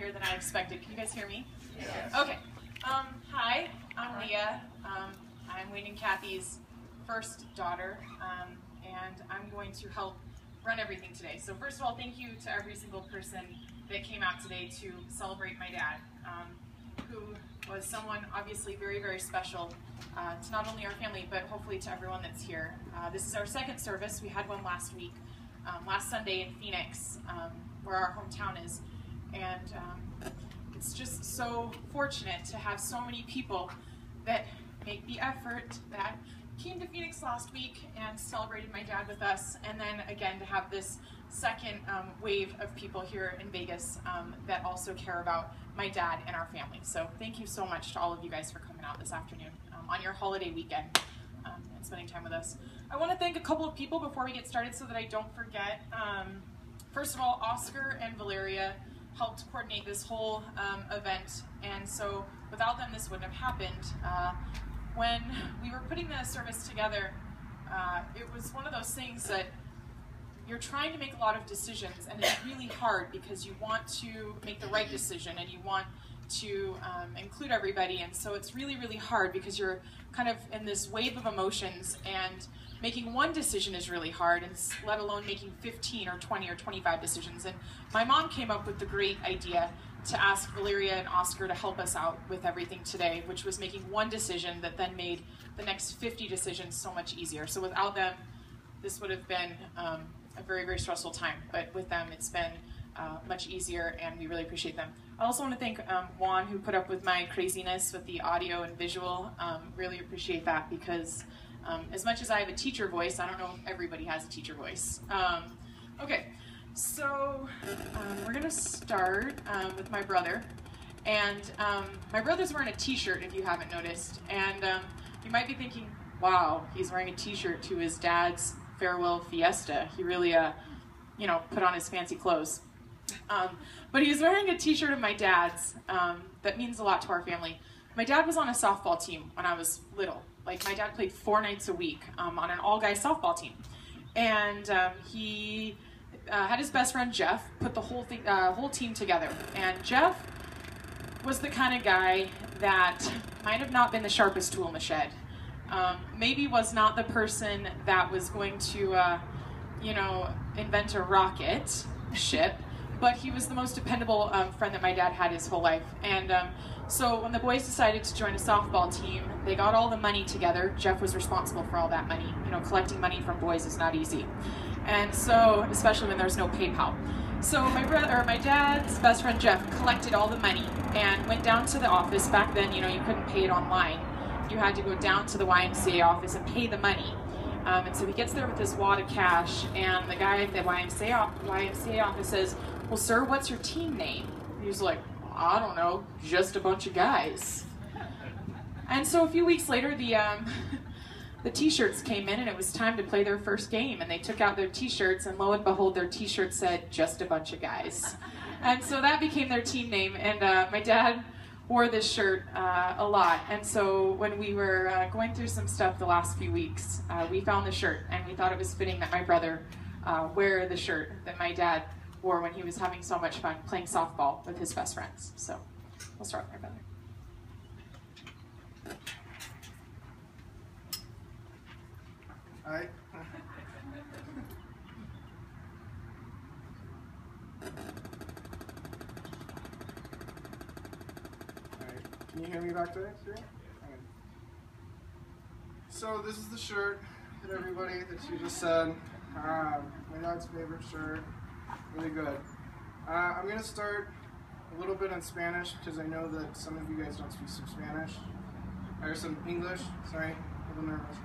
quieter than I expected. Can you guys hear me? Yes. Okay. Hi, I'm Leah. I'm Wayne and Kathy's first daughter, and I'm going to help run everything today. So first of all, thank you to every single person that came out today to celebrate my dad, who was someone obviously very, very special to not only our family, but hopefully to everyone that's here. This is our second service. We had one last week, last Sunday in Phoenix, where our hometown is. And it's just so fortunate to have so many people that make the effort, that came to Phoenix last week and celebrated my dad with us, and then again to have this second wave of people here in Vegas that also care about my dad and our family. So thank you so much to all of you guys for coming out this afternoon on your holiday weekend and spending time with us. I want to thank a couple of people before we get started so that I don't forget. First of all, Oscar and Valeria helped coordinate this whole event, and so without them this wouldn't have happened. When we were putting the service together, it was one of those things that you're trying to make a lot of decisions, and it's really hard because you want to make the right decision and you want to include everybody, and so it's really, really hard because you're kind of in this wave of emotions, and making one decision is really hard, and let alone making 15 or 20 or 25 decisions. And my mom came up with the great idea to ask Valeria and Oscar to help us out with everything today, which was making one decision that then made the next 50 decisions so much easier. So without them, this would have been a very, very stressful time. But with them, it's been much easier, and we really appreciate them. I also want to thank Juan, who put up with my craziness with the audio and visual. Really appreciate that, because as much as I have a teacher voice, I don't know if everybody has a teacher voice. Okay. So we're going to start with my brother, and my brother's wearing a t-shirt, if you haven't noticed, and you might be thinking, wow, he's wearing a t-shirt to his dad's farewell fiesta. He really, put on his fancy clothes. But he was wearing a t-shirt of my dad's that means a lot to our family. My dad was on a softball team when I was little. Like, my dad played 4 nights a week on an all-guys softball team, and he had his best friend Jeff put the whole team together. And Jeff was the kind of guy that might have not been the sharpest tool in the shed. Maybe was not the person that was going to, invent a rocket ship, but he was the most dependable friend that my dad had his whole life. And so when the boys decided to join a softball team, they got all the money together. Jeff was responsible for all that money. Collecting money from boys is not easy. And so, especially when there's no PayPal. So my dad's best friend Jeff collected all the money and went down to the office. Back then, you couldn't pay it online. You had to go down to the YMCA office and pay the money. And so he gets there with this wad of cash, and the guy at the YMCA office says, "Well, sir, what's your team name?" He's like, "I don't know, just a bunch of guys." And so a few weeks later, the t-shirts came in, and it was time to play their first game, and they took out their t-shirts, and lo and behold, their t-shirts said, "Just a bunch of guys." And so that became their team name, and my dad wore this shirt a lot. And so when we were going through some stuff the last few weeks, we found the shirt, and we thought it was fitting that my brother wear the shirt that my dad wore when he was having so much fun playing softball with his best friends. So we'll start with my brother. Hi. Alright, can you hear me back there? Sure? Alright. So this is the shirt that everybody that you just said. My dad's favorite shirt. Really good. I'm going to start a little bit in Spanish because I know that some of you guys don't speak some Spanish. Or some English, sorry, a little nervous.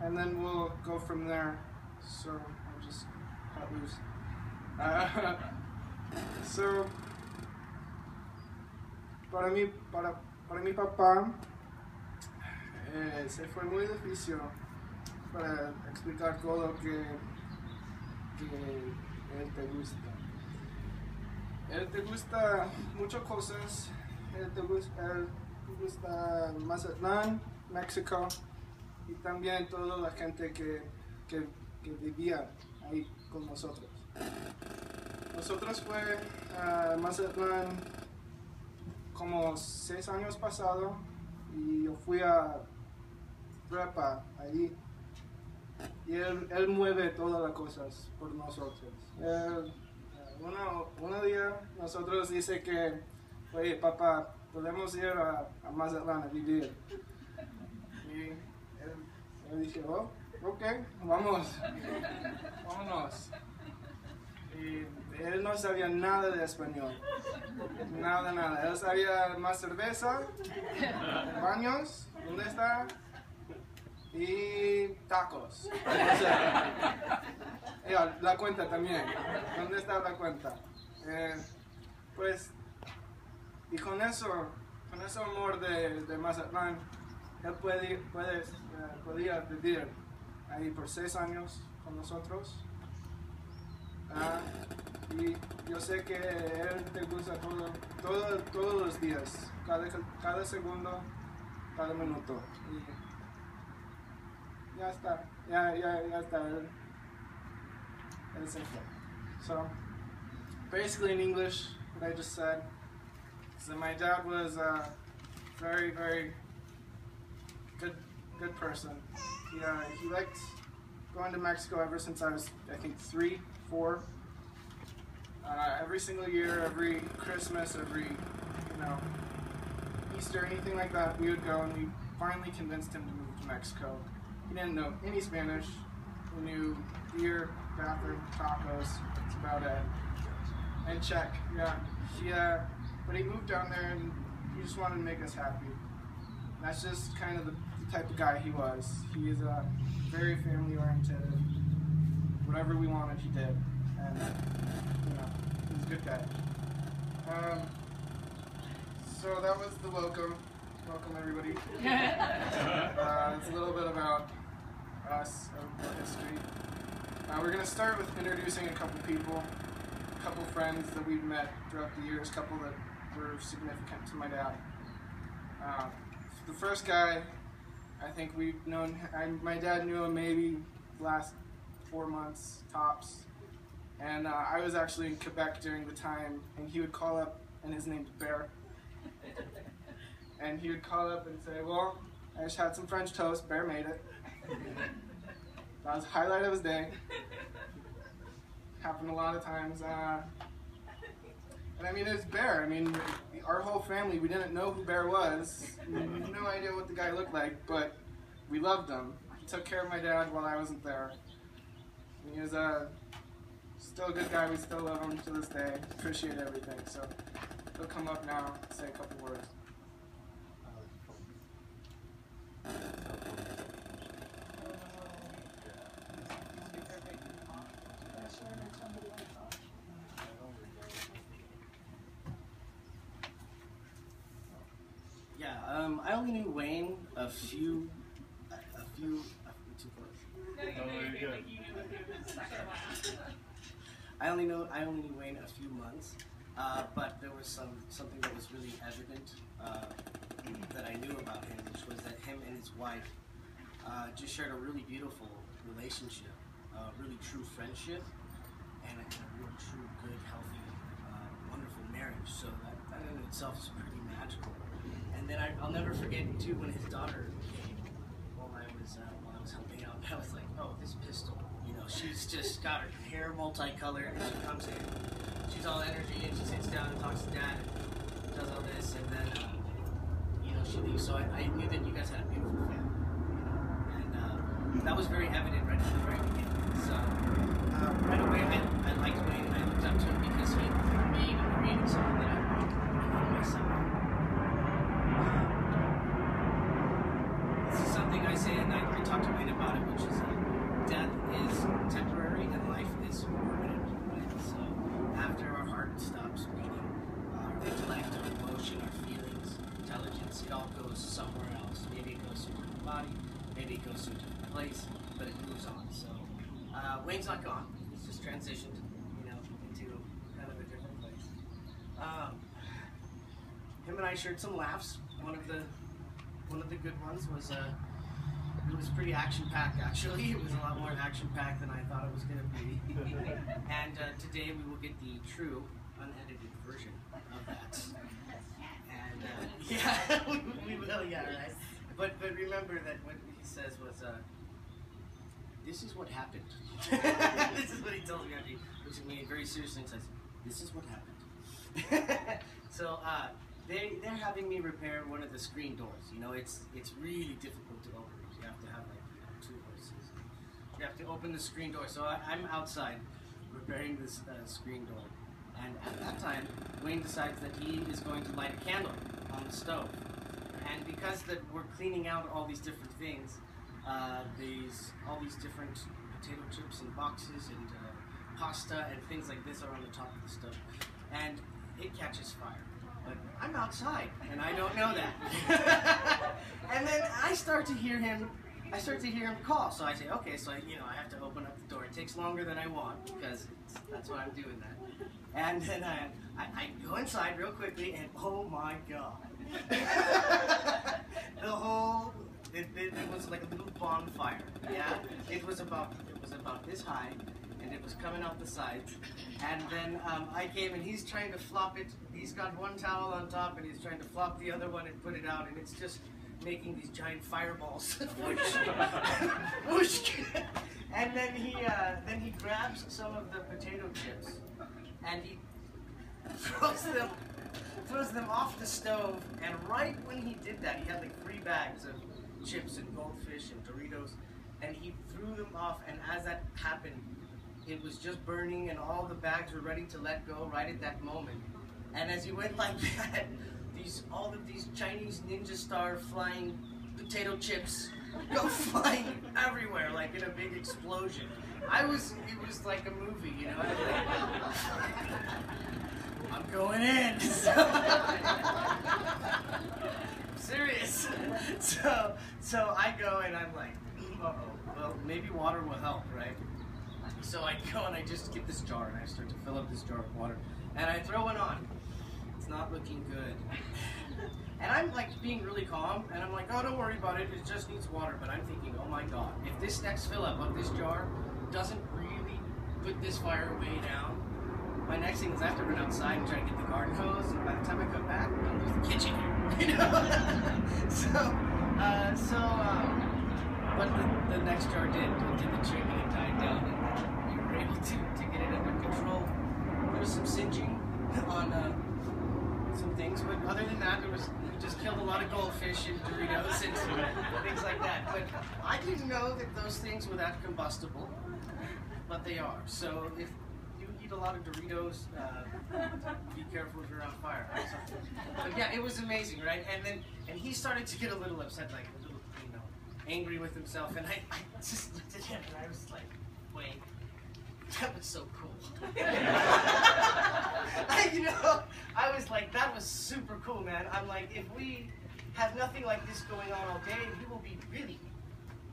And then we'll go from there. So I'll just cut loose. So para mi papá se fue muy difícil para explicar todo lo que él te gusta. Él te gusta muchas cosas. Él te gusta Mazatlán, México, y también toda la gente que vivía ahí con nosotros. nosotros fue a Mazatlán como 6 años pasado y yo fui a prepa ahí y él mueve todas las cosas por nosotros. Un día nosotros dice que, oye papá, podemos ir a Mazatlán a vivir. Y él dije, oh, ok, vámonos. Y él no sabía nada de español, nada. Él sabía más cerveza, baños, ¿dónde está? Y tacos. O sea, la cuenta también, ¿dónde está la cuenta? Pues, y con ese amor de Mazatlán, él podía vivir ahí por 6 años con nosotros. Y yo sé que él te gusta todos los días, cada segundo, cada minuto. Y ya está, él se fue. So, basically in English, what I just said is that my dad was a very, very good person. He liked going to Mexico ever since I was, I think, 3, 4. Every single year, every Christmas, every Easter, anything like that, we would go, and we finally convinced him to move to Mexico. He didn't know any Spanish. He knew beer, bathroom, tacos. That's about it. And Czech, yeah. But he moved down there, and he just wanted to make us happy. And that's just kind of the type of guy he was. He is very family-oriented. Whatever we wanted, he did. And, he's a good guy. So that was the welcome. Welcome, everybody. It's a little bit about us, our history. We're going to start with introducing a couple people, a couple friends that we've met throughout the years, a couple that were significant to my dad. The first guy, I think we've known, my dad knew him maybe the last 4 months, tops. And I was actually in Quebec during the time, and he would call up, and his name's Bear. And he would call up and say, well, I just had some French toast, Bear made it. That was the highlight of his day. Happened a lot of times. And I mean, it was Bear. I mean, our whole family, we didn't know who Bear was. We had no idea what the guy looked like, but we loved him. He took care of my dad while I wasn't there. And he was still a good guy. We still love him to this day. Appreciate everything. So he'll come up now and say a couple words. Yeah, I only knew Wayne a few, too close. I only knew Wayne a few months, but there was something that was really evident that I knew about him, which was that him and his wife just shared a really beautiful relationship, a really true friendship, and a real true, good, healthy, wonderful marriage. So that in itself is pretty magical. And then I'll never forget too when his daughter came while I was helping out. I was like, oh, this pistol. She's just got her hair multicolored, and she comes in, she's all energy, and she sits down and talks to Dad, and does all this, and then, she leaves. So I knew that you guys had a beautiful family, and that was very evident right from the very beginning. So right away, I liked Wayne, and I looked up to him because he made and created something that I wanted for myself. This is something I say, and I talked to Wayne about it, which is death is temporary and life is permanent. Right? So after our heart stops beating, our intellect, our emotion, our feelings, intelligence, it all goes somewhere else. Maybe it goes to a different body, maybe it goes to a different place, but it moves on. So Wayne's not gone. He's just transitioned, into kind of a different place. Him and I shared some laughs. One of the good ones was It was pretty action-packed, actually. It was a lot more action-packed than I thought it was going to be. And today we will get the true, unedited version of that. And yeah, we will, yeah, right. But remember that what he says was, this is what happened. This is what he tells me after he looks at me very seriously and says, this is what happened. So they're having me repair one of the screen doors. You know, it's really difficult to open. You have to have like 2 horses. You have to open the screen door. So I'm outside repairing this screen door. And at that time, Wayne decides that he is going to light a candle on the stove. And because that we're cleaning out all these different things, all these different potato chips and boxes and pasta and things like this are on the top of the stove. And it catches fire. But I'm outside, and I don't know that. And then I start to hear him call. So I say, okay, so I have to open up the door. It takes longer than I want because that's why I'm doing that. And then I go inside real quickly, and oh my god, it was like a little bonfire. Yeah, it was about this high. And it was coming out the sides, and then I came and he's trying to flop it. He's got one towel on top and he's trying to flop the other one and put it out, and it's just making these giant fireballs. Whoosh. And then he grabs some of the potato chips and he throws them off the stove. And right when he did that, he had like 3 bags of chips and goldfish and Doritos, and he threw them off. And as that happened, it was just burning and all the bags were ready to let go right at that moment. And as he went like that, all of these Chinese ninja star flying potato chips go flying everywhere like in a big explosion. It was like a movie, you know. I'm going in. Serious. So I go and I'm like, uh-oh, well maybe water will help, right? So I go and I just get this jar and I start to fill up this jar with water. And I throw it on. It's not looking good. And I'm like being really calm and I'm like, oh, don't worry about it. It just needs water. But I'm thinking, oh my god, if this next fill up of this jar doesn't really put this fire way down, my next thing is I have to run outside and try to get the garden hose. And by the time I come back, there's the kitchen here. You know? But the next jar did the trick and it died down. And we were able to get it under control. There was some singeing on some things, but other than that, we just killed a lot of goldfish and Doritos and things like that. But I didn't know that those things were that combustible, but they are. So if you eat a lot of Doritos, be careful if you're on fire. But yeah, it was amazing, right? And he started to get a little upset, like a little, angry with himself, and I just looked at him and I was like, wait, that was so cool. I was like, that was super cool, man. I'm like, if we have nothing like this going on all day, we will be really,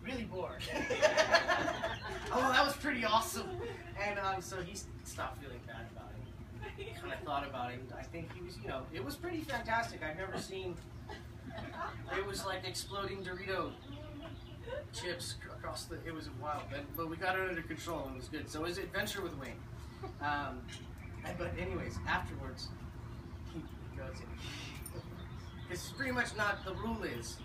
really bored. Oh, that was pretty awesome. And so he stopped feeling bad about it. Kind of thought about it. I think he was, it was pretty fantastic. I've never seen, it was like exploding Dorito chips across it was wild, but we got it under control and it was good. So it was an adventure with Wayne. But anyways, afterwards, he goes in. It's pretty much not, the rule is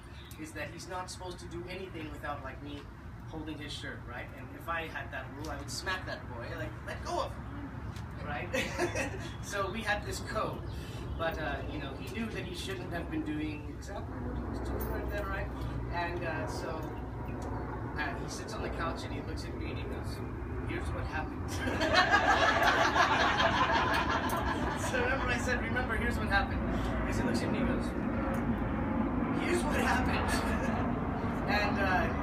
that he's not supposed to do anything without like me holding his shirt, right? And if I had that rule, I would smack that boy, like, let go of him, right? So we had this code, but he knew that he shouldn't have been doing exactly what he was doing right then, right? And so he sits on the couch and he looks at me and he goes, here's what happened. So remember, here's what happened. Because he looks at me and he goes, here's what happened. And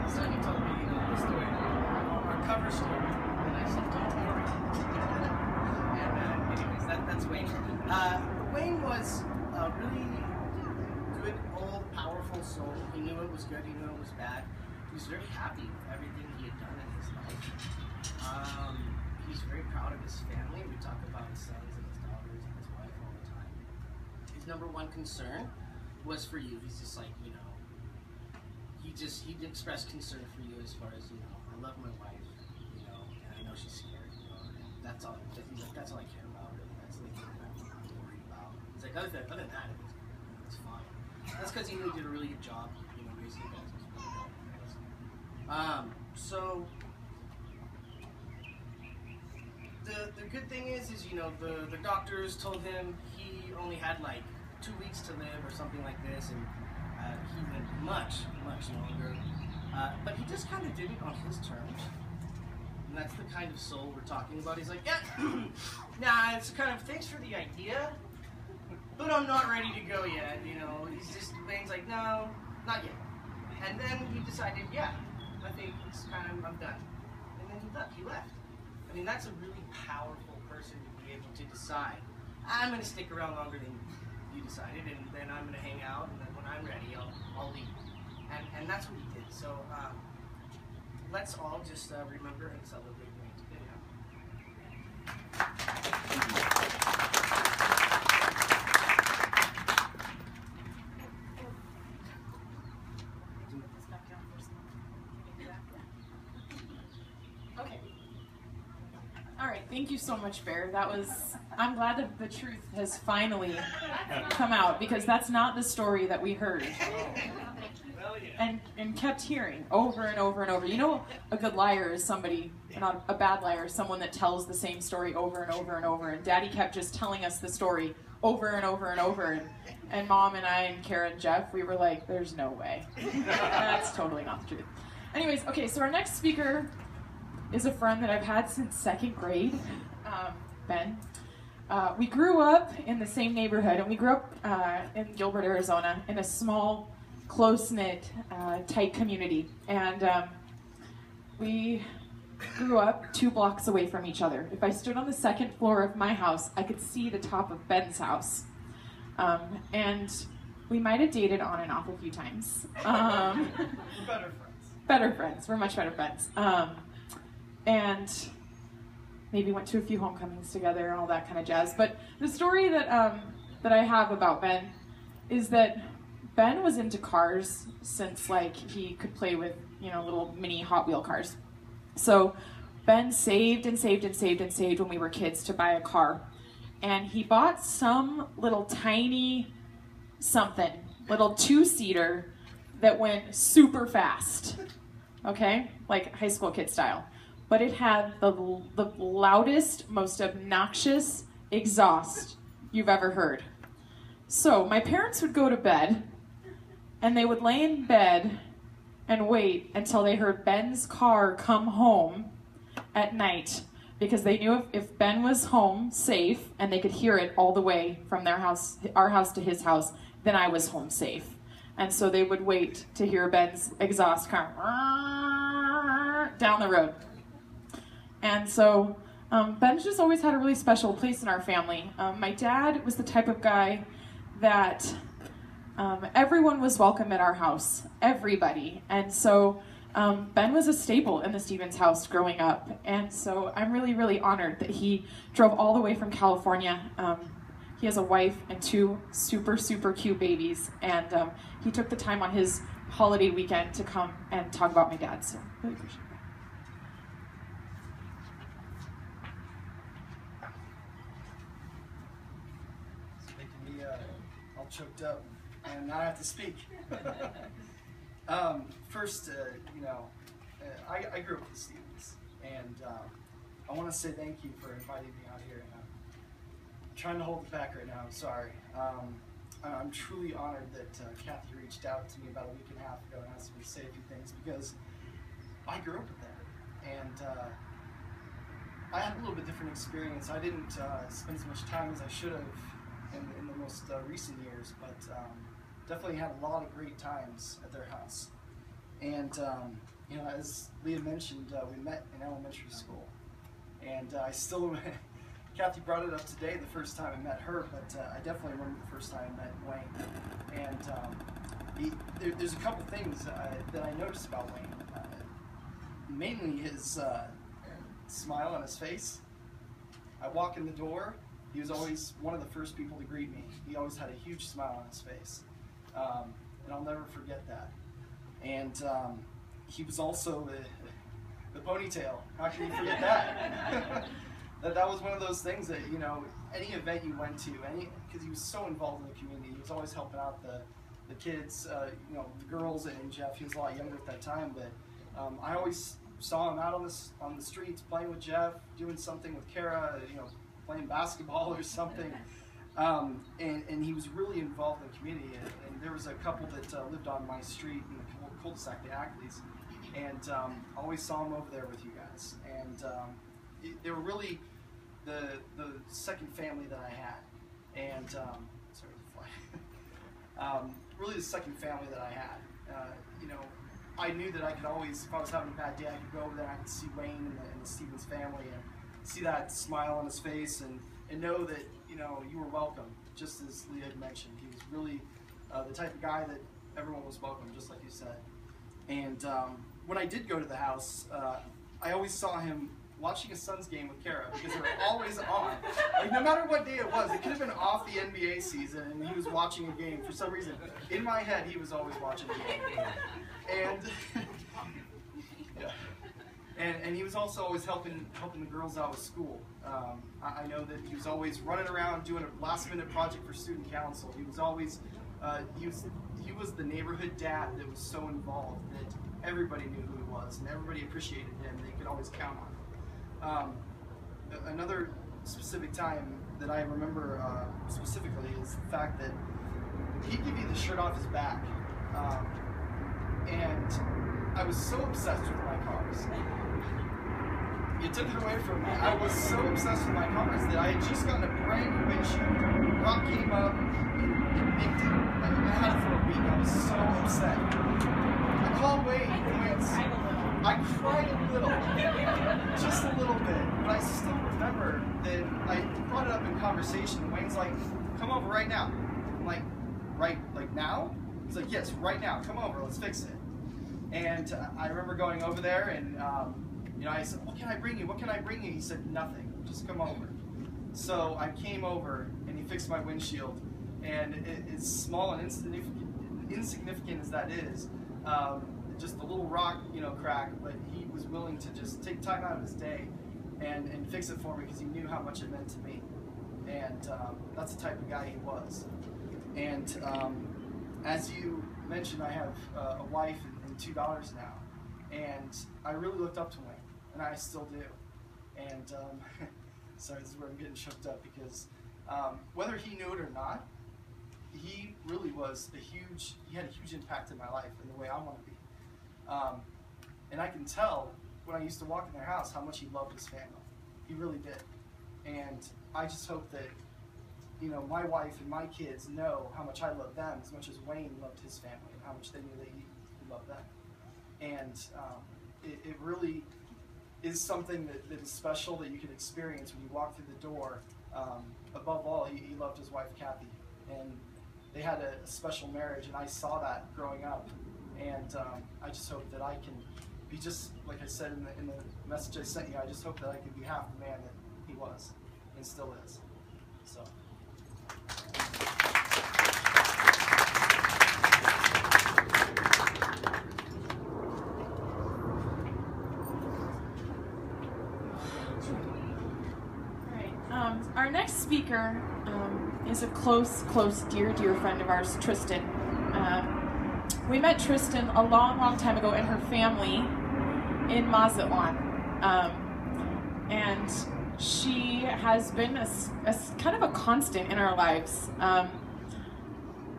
so he told me, the story, our cover story. And I said, don't worry. And anyways, that's Wayne. Wayne was a really good, old, powerful soul. He knew it was good, he knew it was bad. He was very happy with everything he had done in his life. He's very proud of his family. We talk about his sons and his daughters and his wife all the time. His number one concern was for you. He's just like, he he expressed concern for you as far as, you know, I love my wife, you know, and I know she's scared, you know, and that's all. He's like, that's all I care about. Really. That's the only thing I'm worried about. He's like, other than that, it's fine. That's because he really did a really good job, you know, raising you guys. So the good thing is you know, the doctors told him he only had like 2 weeks to live or something like this, and he went much longer. But he just kind of did it on his terms, and that's the kind of soul we're talking about. He's like, yeah, nah, it's kind of thanks for the idea, but I'm not ready to go yet. You know, Lane's like, no, not yet. And then he decided, yeah, I think it's kind of, I'm done. And then he left. I mean, that's a really powerful person to be able to decide, I'm going to stick around longer than you decided, and then I'm going to hang out, and then when I'm ready, I'll leave. And that's what he did. So let's all just remember and celebrate Wayne today. Okay. All right, thank you so much, Bear. I'm glad that the truth has finally come out, because that's not the story that we heard and kept hearing over and over and over. You know, a good liar is somebody, not a bad liar, is someone that tells the same story over and over and over. And Daddy kept just telling us the story over and over and over. And Mom and I and Kara and Jeff, we were like, there's no way. That's totally not the truth. Anyways, okay, so our next speaker is a friend that I've had since second grade, Ben. We grew up in the same neighborhood, and we grew up in Gilbert, Arizona, in a small, close-knit, tight community. And we grew up 2 blocks away from each other. If I stood on the second floor of my house, I could see the top of Ben's house. And we might have dated on and off a few times. We're better friends. Better friends. We're much better friends. And maybe went to a few homecomings together and all that kind of jazz. But the story that I have about Ben is that Ben was into cars since like he could play with, you know, little mini Hot Wheel cars. So Ben saved and saved and saved and saved when we were kids to buy a car. And he bought some little tiny something, little 2-seater that went super fast. Okay? Like high school kid style. But it had the loudest, most obnoxious exhaust you've ever heard. So my parents would go to bed, and they would lay in bed and wait until they heard Ben's car come home at night, because they knew if Ben was home safe and they could hear it all the way from their house, our house to his house, then I was home safe. And so they would wait to hear Ben's exhaust come down the road. And so Ben's just always had a really special place in our family. My dad was the type of guy that everyone was welcome at our house, everybody. And so Ben was a staple in the Stevens house growing up. And so I'm really, really honored that he drove all the way from California. He has a wife and 2 super, super cute babies. And he took the time on his holiday weekend to come and talk about my dad. So really appreciate it. Choked up and not have to speak. First, you know, I grew up with the Stevens, and I want to say thank you for inviting me out here. And I'm trying to hold it back right now. I'm sorry. I'm truly honored that Kathy reached out to me about a week and a half ago and asked me to say a few things, because I grew up with that, and I had a little bit different experience. I didn't spend as much time as I should have in the most recent years, but definitely had a lot of great times at their house. And you know, as Leah mentioned, we met in elementary school, and I still, Kathy brought it up today, the first time I met her, but I definitely remember the first time I met Wayne. And there's a couple things that I noticed about Wayne. Mainly his smile on his face. I walk in the door, he was always one of the first people to greet me. He always had a huge smile on his face. And I'll never forget that. And he was also the ponytail. How can you forget that? that was one of those things that, you know, any event you went to, because he was so involved in the community, he was always helping out the kids, you know, the girls and Jeff. He was a lot younger at that time, but I always saw him out on the streets playing with Jeff, doing something with Kara, you know, playing basketball or something. And he was really involved in the community. And there was a couple that lived on my street in the cul-de-sac, the Ackleys, and I always saw him over there with you guys. And they were really the second family that I had. And sorry to fly. Really the second family that I had. You know, I knew that I could always, if I was having a bad day, I could go over there and I could see Wayne and the Stevens family and see that smile on his face and know that, you know, you were welcome. Just as Leah had mentioned, he was really the type of guy that everyone was welcome, just like you said. And when I did go to the house, I always saw him watching his son's game with Kara because they were always on. Like, no matter what day it was, it could have been off the NBA season and he was watching a game for some reason. In my head, he was always watching a game. And yeah. And he was also always helping the girls out with school. I know that he was always running around doing a last-minute project for student council. He was always he was the neighborhood dad that was so involved that everybody knew who he was and everybody appreciated him. They could always count on him. Another specific time that I remember specifically is the fact that he'd give you the shirt off his back. And I was so obsessed with my cars. You took it away from me. I was so obsessed with my cars that I had just gotten a brand new windshield. Rock came up and nicked it. I had it for a week. I was so upset. I called Wayne and I cried a little, just a little bit, but I still remember that I brought it up in conversation. Wayne's like, come over right now. I'm like, like now? He's like, yes, right now, come over, let's fix it. And I remember going over there and, you know, I said, what can I bring you? What can I bring you? He said, nothing, just come over. So I came over and he fixed my windshield. And as small and insignificant as that is, just a little rock, you know, crack, but he was willing to just take time out of his day and fix it for me because he knew how much it meant to me. And that's the type of guy he was. And as you mentioned, I have a wife and 2 daughters now. And I really looked up to Wayne, and I still do. And sorry, this is where I'm getting choked up because whether he knew it or not, he really was he had a huge impact in my life and the way I want to be. And I can tell when I used to walk in their house how much he loved his family. He really did. And I just hope that, you know, my wife and my kids know how much I love them as much as Wayne loved his family and how much they knew that he loved them. And it really is something that is special that you can experience when you walk through the door. Above all, he loved his wife, Kathy. And they had a special marriage, and I saw that growing up. And I just hope that I can be just, like I said in the message I sent you, I just hope that I can be half the man that he was and still is. So. Our next speaker is a close, dear friend of ours, Tristan. We met Tristan a long time ago and her family in Mazatlan. And she has been a kind of a constant in our lives.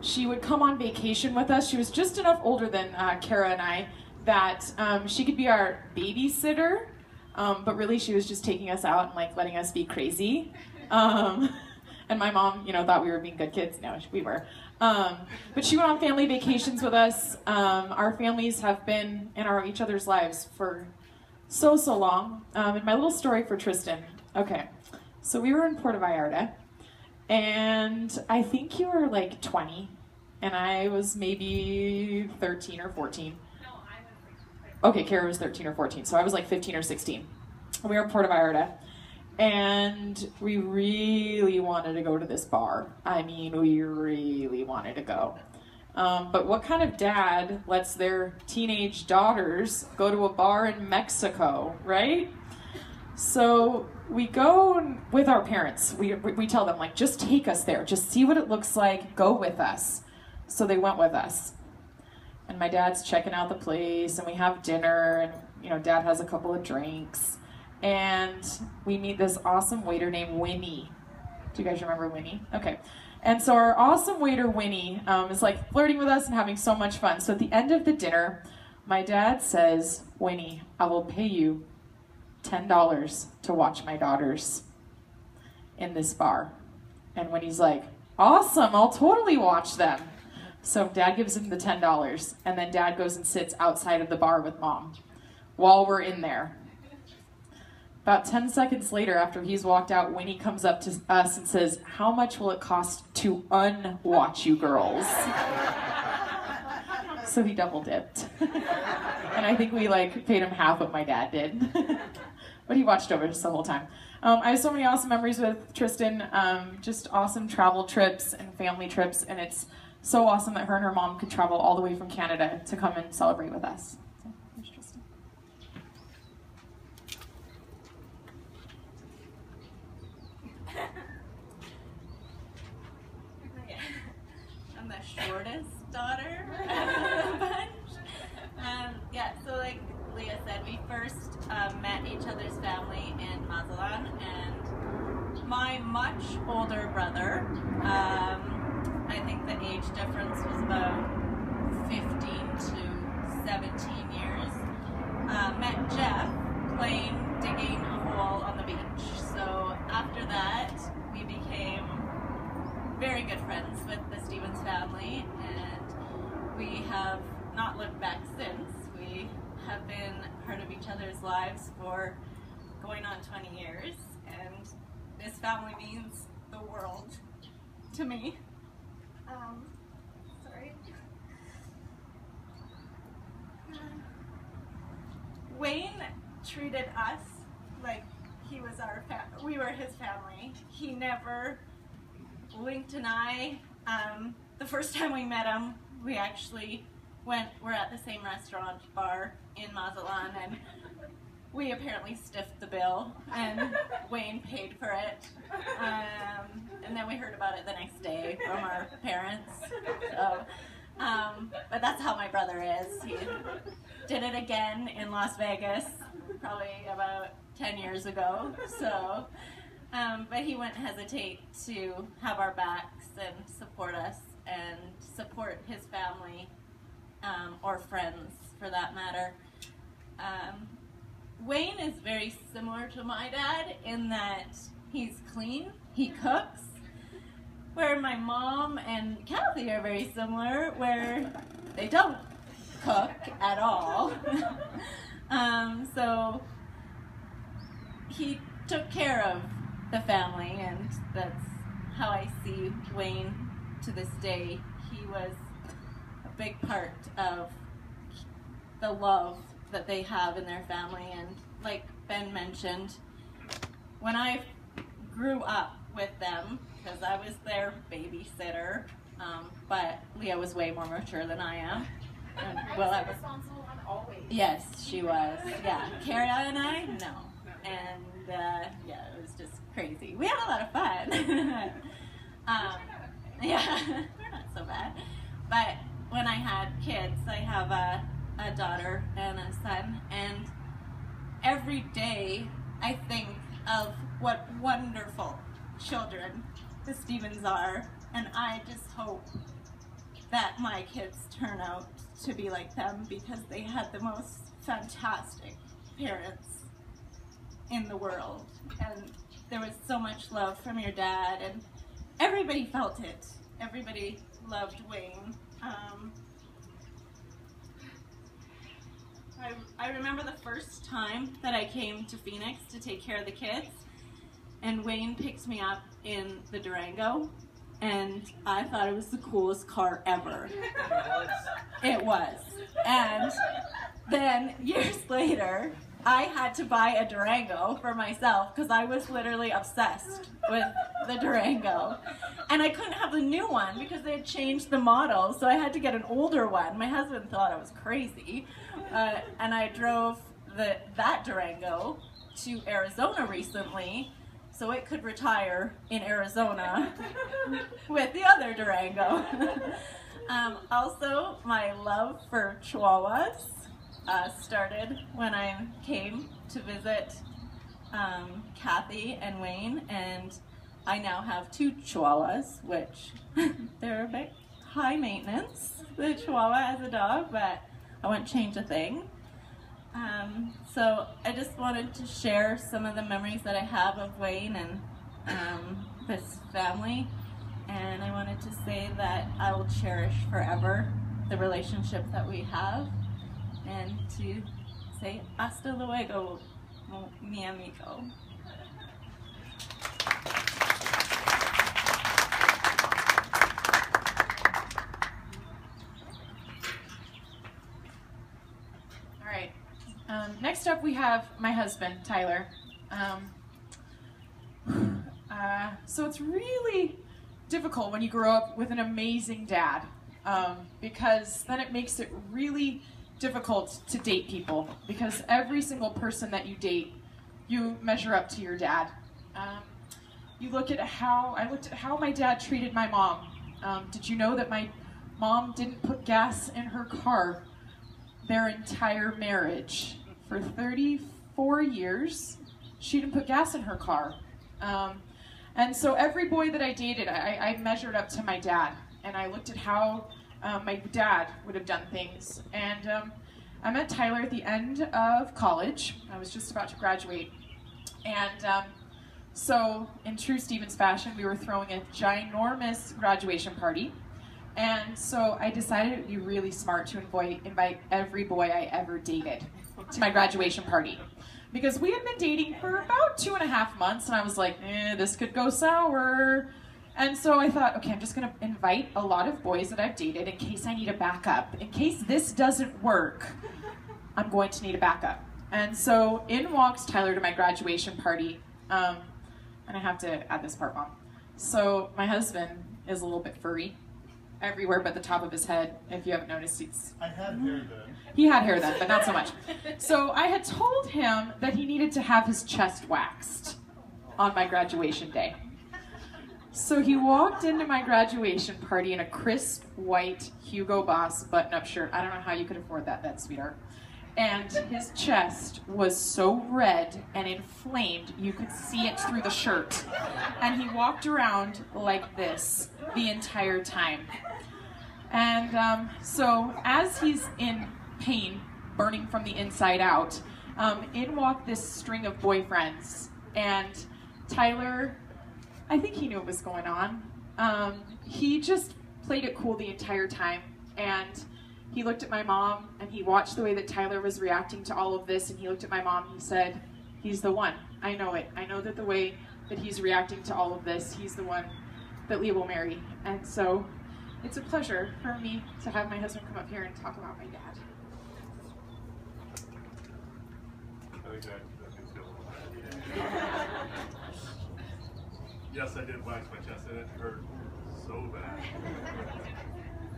She would come on vacation with us. She was just enough older than Kara and I that she could be our babysitter, but really she was just taking us out and like letting us be crazy. And my mom, you know, thought we were being good kids. No, we were. But she went on family vacations with us. Our families have been in each other's lives for so long. And my little story for Tristan. Okay, so we were in Puerto Vallarta, and I think you were like 20, and I was maybe 13 or 14. No, I was like... Okay, Kara was 13 or 14, so I was like 15 or 16. We were in Puerto Vallarta. And we really wanted to go to this bar. I mean, we really wanted to go. But what kind of dad lets their teenage daughters go to a bar in Mexico, right? So we go with our parents. We tell them, like, just take us there. Just see what it looks like. Go with us. So they went with us. And my dad's checking out the place, and we have dinner, and, you know, Dad has a couple of drinks. And we meet this awesome waiter named Winnie. Do you guys remember Winnie? Okay. And so our awesome waiter, Winnie, is like flirting with us and having so much fun. So at the end of the dinner, my dad says, Winnie, I will pay you $10 to watch my daughters in this bar. And Winnie's like, awesome, I'll totally watch them. So Dad gives him the $10, and then Dad goes and sits outside of the bar with Mom while we're in there. About 10 seconds later, after he's walked out, Winnie comes up to us and says, how much will it cost to unwatch you girls? So he double dipped. And I think we paid him half what my dad did. But he watched over us the whole time. I have so many awesome memories with Tristan, just awesome travel trips and family trips, and it's so awesome that her and her mom could travel all the way from Canada to come and celebrate with us. So, here's Tristan. I'm the shortest daughter of the bunch. Yeah, so like Leah said, we first met each other's family in Mazatlan, and my much older brother, I think the age difference was about 15 to 17 years, met Jeff playing digging a hole on the beach. So after that, we became very good friends with the Stevens family, and we have not looked back since. We have been part of each other's lives for going on 20 years, and this family means the world to me. Sorry. Wayne treated us like he was we were his family. He never blinked an eye. The first time we met him, we actually we're at the same restaurant bar in Mazatlan, and we apparently stiffed the bill, and Wayne paid for it. And then we heard about it the next day from our parents. So, but that's how my brother is. He did it again in Las Vegas, probably about 10 years ago. So, but he wouldn't hesitate to have our backs and support us and support his family, or friends for that matter. Wayne is very similar to my dad in that he's clean, he cooks, where my mom and Kathy are very similar, where they don't cook at all. So he took care of the family, and that's how I see Wayne to this day. He was a big part of the love that they have in their family, and like Ben mentioned, when I grew up with them, because I was their babysitter, but Leah was way more mature than I am. And, well, I was responsible on always. Yes, she was. Yeah, Kara and I, no. And yeah, it was just crazy. We had a lot of fun. Yeah, we're not so bad. But when I had kids, I have a daughter and a son, and every day I think of what wonderful children the Stevens are, and I just hope that my kids turn out to be like them, because they had the most fantastic parents in the world, and there was so much love from your dad, and everybody felt it. Everybody loved Wayne. I remember the first time that I came to Phoenix to take care of the kids, and Wayne picked me up in the Durango, and I thought it was the coolest car ever. It was. And then years later, I had to buy a Durango for myself because I was literally obsessed with the Durango. And I couldn't have the new one because they had changed the model, so I had to get an older one. My husband thought I was crazy. And I drove that Durango to Arizona recently so it could retire in Arizona with the other Durango. Also, my love for Chihuahuas started when I came to visit Kathy and Wayne, and I now have 2 Chihuahuas, which they're a bit high maintenance, the Chihuahua as a dog, but I wouldn't change a thing. So I just wanted to share some of the memories that I have of Wayne and this family, and I wanted to say that I will cherish forever the relationship that we have, and to say hasta luego, mi amigo. All right. Next up, we have my husband, Tyler. So it's really difficult when you grow up with an amazing dad, because then it makes it really difficult to date people, because every single person that you date, you measure up to your dad. You look at I looked at how my dad treated my mom. Did you know that my mom didn't put gas in her car their entire marriage? For 34 years, she didn't put gas in her car. And so every boy that I dated, I measured up to my dad, and I looked at how my dad would have done things. And I met Tyler at the end of college. I was just about to graduate. And so in true Stevens fashion, we were throwing a ginormous graduation party. And so I decided it would be really smart to invite every boy I ever dated to my graduation party. Because we had been dating for about 2.5 months, and I was like, this could go sour. And so I thought, okay, I'm just gonna invite a lot of boys that I've dated in case I need a backup. In case this doesn't work, I'm going to need a backup. And so in walks Tyler to my graduation party. And I have to add this part, Mom. So my husband is a little bit furry everywhere but the top of his head. If you haven't noticed, I had hair then. He had hair then, but not so much. So I had told him that he needed to have his chest waxed on my graduation day. So he walked into my graduation party in a crisp white Hugo Boss button-up shirt. I don't know how you could afford that, sweetheart. And his chest was so red and inflamed, you could see it through the shirt. And he walked around like this the entire time. And so as he's in pain, burning from the inside out, in walked this string of boyfriends. And Tyler, I think he knew what was going on. He just played it cool the entire time. And he looked at my mom, and he watched the way that Tyler was reacting to all of this, and he looked at my mom and he said, he's the one. I know it. I know that the way that he's reacting to all of this, he's the one that Leah will marry. And so it's a pleasure for me to have my husband come up here and talk about my dad. I think that makes you a little bad. Yes, I did wax my chest, and it hurt so bad.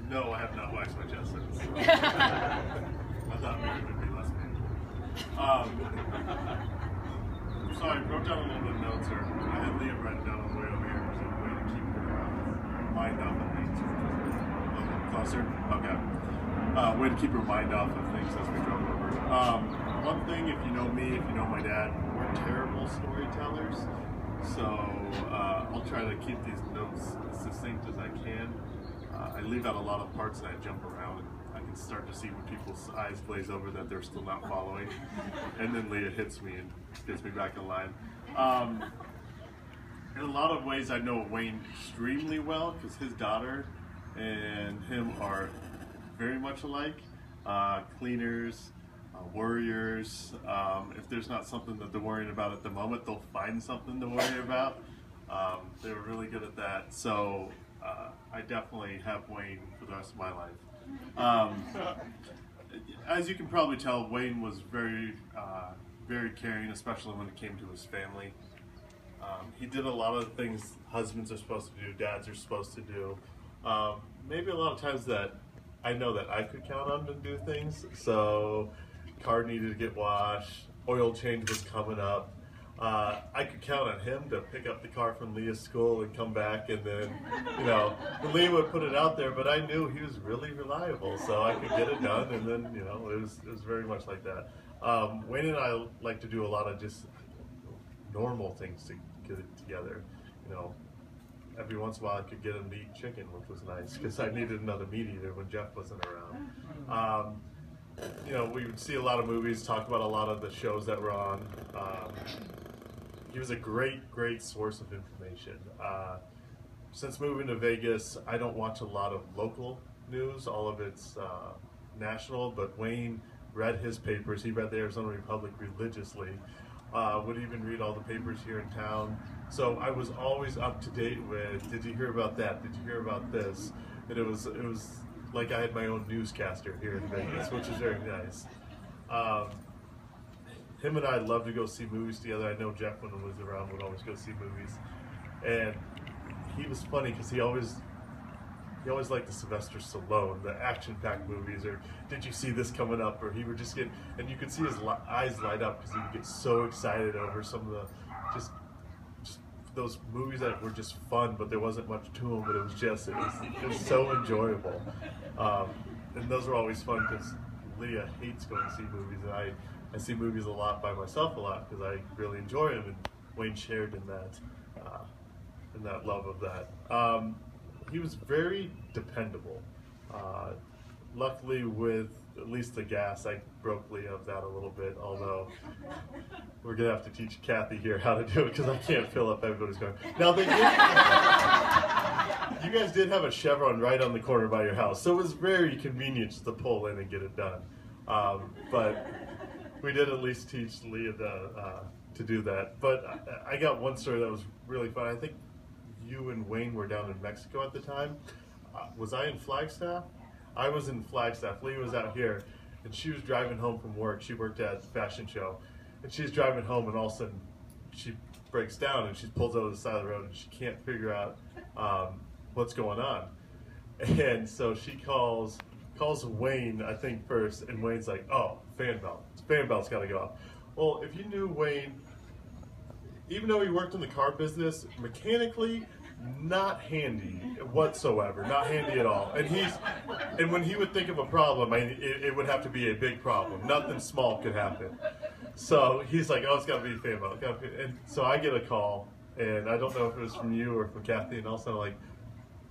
No, I have not waxed my chest since. I thought maybe it would be less painful. So I wrote down a little bit of notes here. I had Leah write it down on the way over here, so a way to keep her mind off of things. Closer? Okay. Way to keep her mind off of things as we drove over. One thing, if you know me, if you know my dad, we're terrible storytellers. So I'll try to keep these notes as succinct as I can. I leave out a lot of parts and I jump around, and I can start to see when people's eyes glaze over that they're still not following. And then Leah hits me and gets me back in line. In a lot of ways, I know Wayne extremely well because his daughter and him are very much alike. Cleaners, worriers. If there's not something that they're worrying about at the moment, they'll find something to worry about. They were really good at that. So I definitely have Wayne for the rest of my life. As you can probably tell, Wayne was very very caring, especially when it came to his family. He did a lot of things husbands are supposed to do, dads are supposed to do. Maybe a lot of times that I know that I could count on to do things. So car needed to get washed, oil change was coming up. I could count on him to pick up the car from Leah's school and come back, and then, you know, Leah would put it out there, but I knew he was really reliable, so I could get it done, and then, you know, it was very much like that. Wayne and I like to do a lot of just normal things to get it together. You know, every once in a while I could get him to eat chicken, which was nice, because I needed another meat eater when Jeff wasn't around. You know, we would see a lot of movies, talk about a lot of the shows that were on. He was a great source of information. Since moving to Vegas, I don't watch a lot of local news. All of it's national, but Wayne read his papers. He read the Arizona Republic religiously. Would even read all the papers here in town. So I was always up to date with, did you hear about that? Did you hear about this? And it was like I had my own newscaster here in Vegas, which is very nice. Him and I love to go see movies together. I know Jeff, when he was around, would always go see movies. And he was funny because he always liked the Sylvester Stallone, the action-packed movies, or did you see this coming up? Or he would just get, and you could see his eyes light up because he would get so excited over some of the just those movies that were just fun, but there wasn't much to them. But it was so enjoyable, and those were always fun because Leah hates going to see movies, and I see movies a lot by myself a lot because I really enjoy them, and Wayne shared in that love of that. He was very dependable. Luckily, with at least the gas, I broke Leah of that a little bit, although we're going to have to teach Kathy here how to do it because I can't fill up everybody's car. Now, they did, you guys did have a Chevron right on the corner by your house, so it was very convenient just to pull in and get it done. But we did at least teach Leah to do that. But I got one story that was really fun. I think you and Wayne were down in Mexico at the time. Was I in Flagstaff? I was in Flagstaff. Leah was out here, and she was driving home from work. She worked at the fashion show, and she's driving home, and all of a sudden she breaks down, and she pulls over the side of the road, and she can't figure out what's going on. And so she calls Wayne, I think, first, and Wayne's like, oh, fan belt's got to go off. Well, if you knew Wayne, even though he worked in the car business, mechanically, not handy whatsoever, not handy at all. And when he would think of a problem, it would have to be a big problem. Nothing small could happen. So he's like, oh, it's got to be a fan belt. And so I get a call, and I don't know if it was from you or from Kathy, and all of a sudden, like,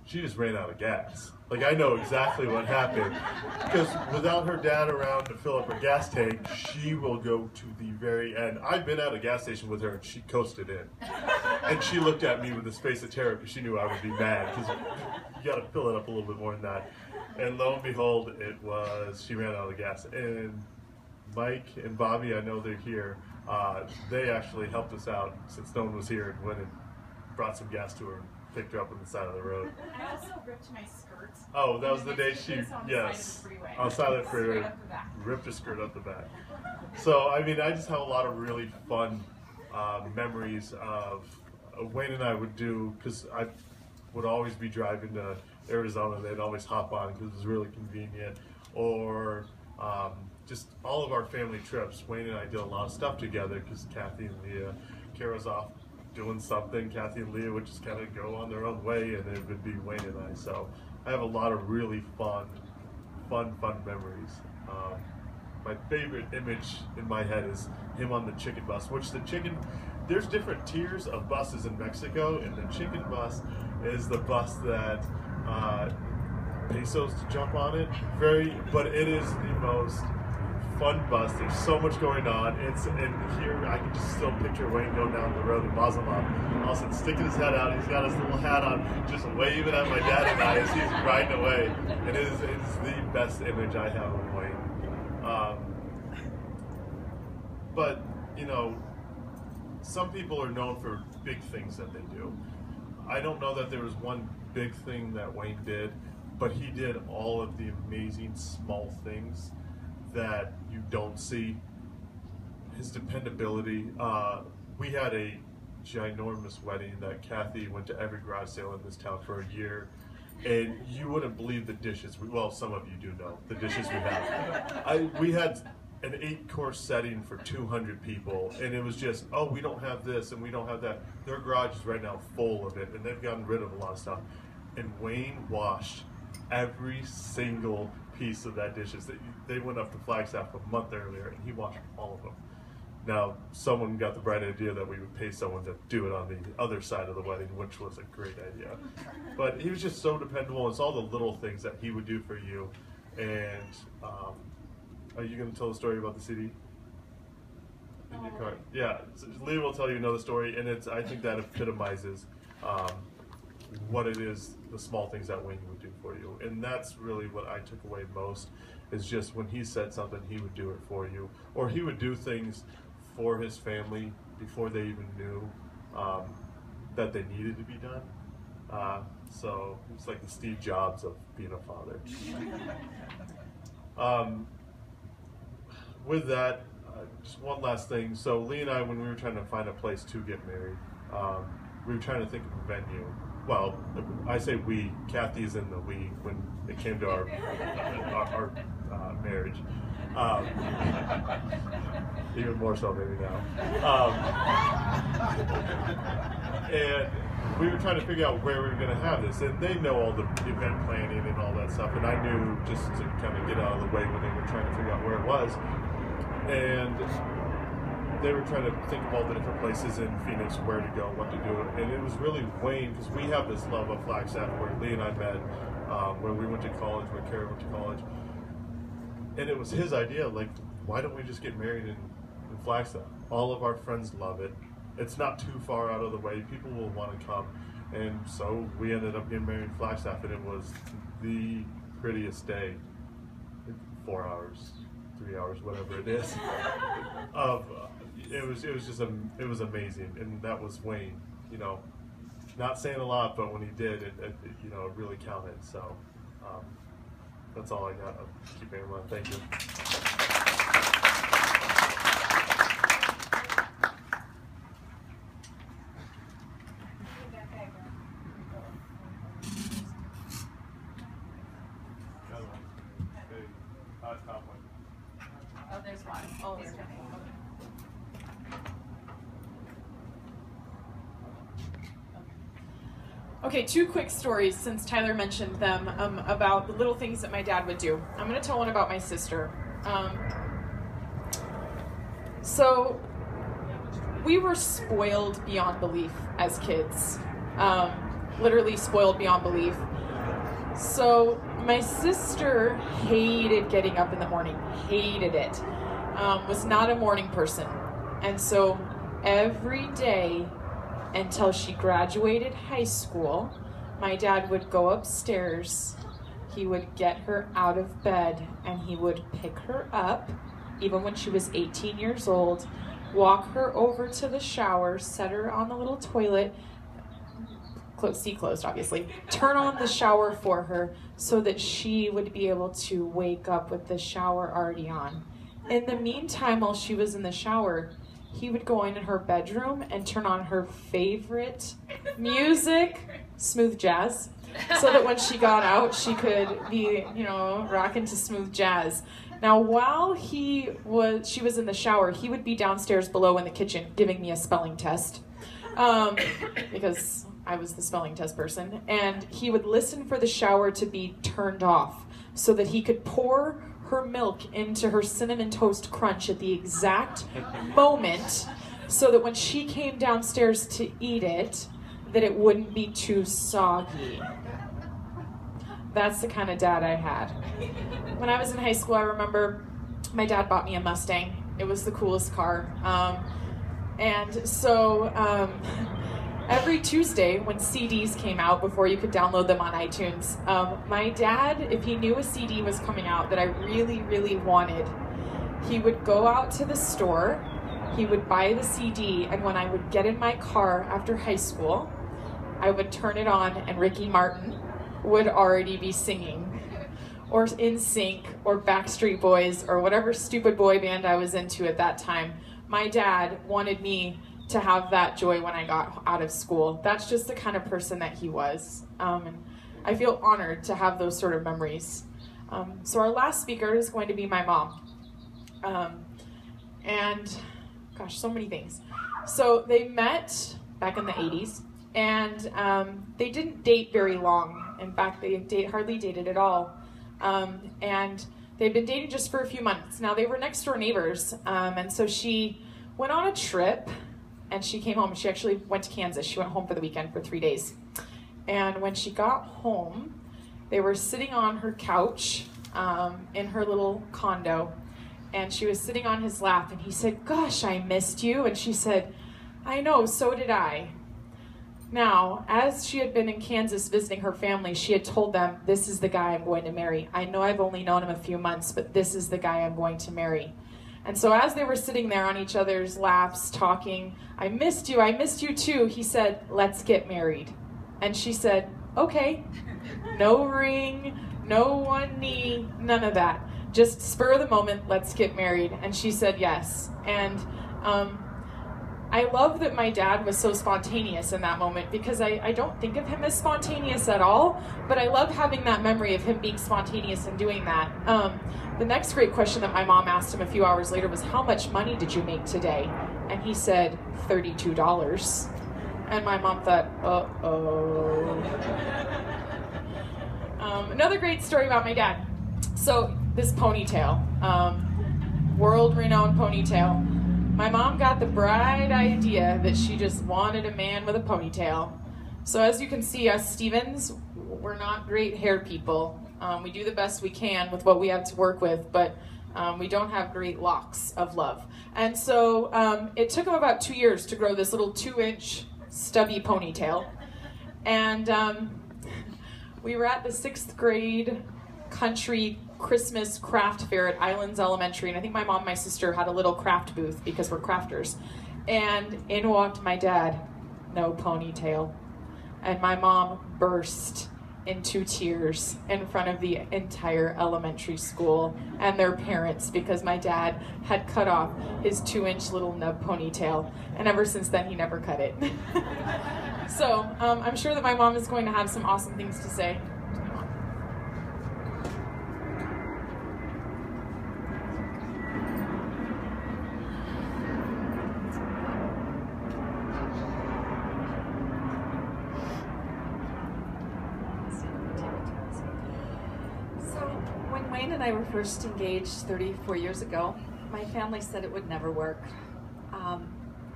she just ran out of gas. Like, I know exactly what happened. Because without her dad around to fill up her gas tank, she will go to the very end. I've been at a gas station with her, and she coasted in. And she looked at me with this face of terror because she knew I would be mad. Because you got to fill it up a little bit more than that. And lo and behold, she ran out of gas. And Mike and Bobby, I know they're here. They actually helped us out since no one was here, and went and brought some gas to her. Picked her up on the side of the road. I also ripped my skirt. Oh, that was the day she, yes, on the side of the freeway, ripped her skirt up the back. So, I mean, I just have a lot of really fun memories of Wayne and I would do, because I would always be driving to Arizona, they'd always hop on because it was really convenient, or just all of our family trips. Wayne and I did a lot of stuff together because Kathy and Leah, Kara's off doing something, Kathy and Leah would just kind of go on their own way, and it would be Wayne and I. So I have a lot of really fun memories. My favorite image in my head is him on the chicken bus, which there's different tiers of buses in Mexico, and the chicken bus is the bus that pesos to jump on it. But it is the most fun bus. There's so much going on. And here I can just still picture Wayne going down the road in Mazatlan, all of a sudden sticking his head out. He's got his little hat on, just waving at my dad and I as he's riding away. And it's the best image I have of Wayne. But you know, some people are known for big things that they do. I don't know that there was one big thing that Wayne did, but he did all of the amazing small things that you don't see. his dependability. We had a ginormous wedding that Kathy went to every garage sale in this town for a year, and you wouldn't believe the dishes. Well, some of you do know the dishes we had. We had an 8-course setting for 200 people, and it was just, oh, we don't have this and we don't have that. Their garage is right now full of it, and they've gotten rid of a lot of stuff. And Wayne washed every single piece of that dishes. They went up to Flagstaff a month earlier, and he washed all of them. Now, someone got the bright idea that we would pay someone to do it on the other side of the wedding, which was a great idea. But he was just so dependable. It's all the little things that he would do for you. And are you going to tell the story about the CD? In your car? Yeah, so Leah will tell you another story, and I think that epitomizes what it is, the small things that Wayne would do for you. And that's really what I took away most, is just when he said something, he would do it for you. Or he would do things for his family before they even knew that they needed to be done. So it's like the Steve Jobs of being a father. With that, just one last thing. So Lee and I, when we were trying to find a place to get married, we were trying to think of a venue. Well, I say we, Kathy's in the we when it came to our marriage. Even more so maybe now. And we were trying to figure out where we were going to have this. And they know all the event planning and all that stuff. And I knew just to kind of get out of the way when they were trying to figure out where it was. And they were trying to think of all the different places in Phoenix, where to go, what to do. And it was really Wayne, because we have this love of Flagstaff where Lee and I met, when we went to college, where Kara went to college. And it was his idea, like, why don't we just get married in Flagstaff? All of our friends love it. It's not too far out of the way. People will want to come. And so we ended up getting married in Flagstaff, and it was the prettiest day. 4 hours, 3 hours, whatever it is. It was amazing, and that was Wayne. You know, not saying a lot, but when he did, it really counted. So that's all I got. I'll keep it in mind. Thank you. Oh, there's one. Oh, there's one. Okay, 2 quick stories, since Tyler mentioned them, about the little things that my dad would do. I'm going to tell one about my sister. So, we were spoiled beyond belief as kids. Literally spoiled beyond belief. So, my sister hated getting up in the morning. Hated it. Was not a morning person. And so, every day, until she graduated high school, my dad would go upstairs, he would get her out of bed, and he would pick her up, even when she was 18 years old, walk her over to the shower, set her on the little toilet, seat closed obviously, turn on the shower for her so that she would be able to wake up with the shower already on. In the meantime, while she was in the shower, he would go in her bedroom and turn on her favorite music, smooth jazz, so that when she got out, she could be, rocking to smooth jazz. Now, while she was in the shower, he would be downstairs below in the kitchen giving me a spelling test, because I was the spelling test person, and he would listen for the shower to be turned off so that he could pour her milk into her Cinnamon Toast Crunch at the exact moment so that when she came downstairs to eat it, that it wouldn't be too soggy. That's the kind of dad I had. When I was in high school, I remember my dad bought me a Mustang. It was the coolest car. And so every Tuesday when CDs came out, before you could download them on iTunes, my dad, if he knew a CD was coming out that I really, really wanted, he would go out to the store, he would buy the CD, and when I would get in my car after high school, I would turn it on and Ricky Martin would already be singing, or NSYNC, or Backstreet Boys, or whatever stupid boy band I was into at that time. my dad wanted me to have that joy when I got out of school. That's just the kind of person that he was. And I feel honored to have those sort of memories. So our last speaker is going to be my mom. And gosh, so many things. So they met back in the 80s, and they didn't date very long. In fact, they hardly dated at all. And they'd been dating just for a few months. Now, they were next door neighbors, and so she went on a trip, and she came home. She actually went to Kansas. She went home for the weekend for 3 days. And when she got home, they were sitting on her couch in her little condo, and she was sitting on his lap, and he said, "Gosh, I missed you." And she said, "I know, so did I." Now, as she had been in Kansas visiting her family, she had told them, "This is the guy I'm going to marry. I know I've only known him a few months, but this is the guy I'm going to marry." And so as they were sitting there on each other's laps talking, I missed you too," he said, "Let's get married." And she said, "Okay." No ring, no one knee, none of that. Just spur of the moment, let's get married. And she said yes. And I love that my dad was so spontaneous in that moment, because I don't think of him as spontaneous at all, but I love having that memory of him being spontaneous and doing that. The next great question that my mom asked him a few hours later was, "How much money did you make today?" And he said, $32. And my mom thought, uh-oh. Another great story about my dad. So this ponytail, world-renowned ponytail. My mom got the bright idea that she just wanted a man with a ponytail. So as you can see, us Stevens, we're not great hair people. We do the best we can with what we have to work with, but we don't have great locks of love. And so it took him about 2 years to grow this little 2-inch stubby ponytail. And we were at the 6th grade country Christmas craft fair at Islands Elementary, and I think my mom and my sister had a little craft booth because we're crafters. And in walked my dad, no ponytail. And my mom burst into tears in front of the entire elementary school and their parents, because my dad had cut off his 2-inch little nub ponytail, and ever since then he never cut it. So I'm sure that my mom is going to have some awesome things to say. Wayne and I were first engaged 34 years ago. My family said it would never work.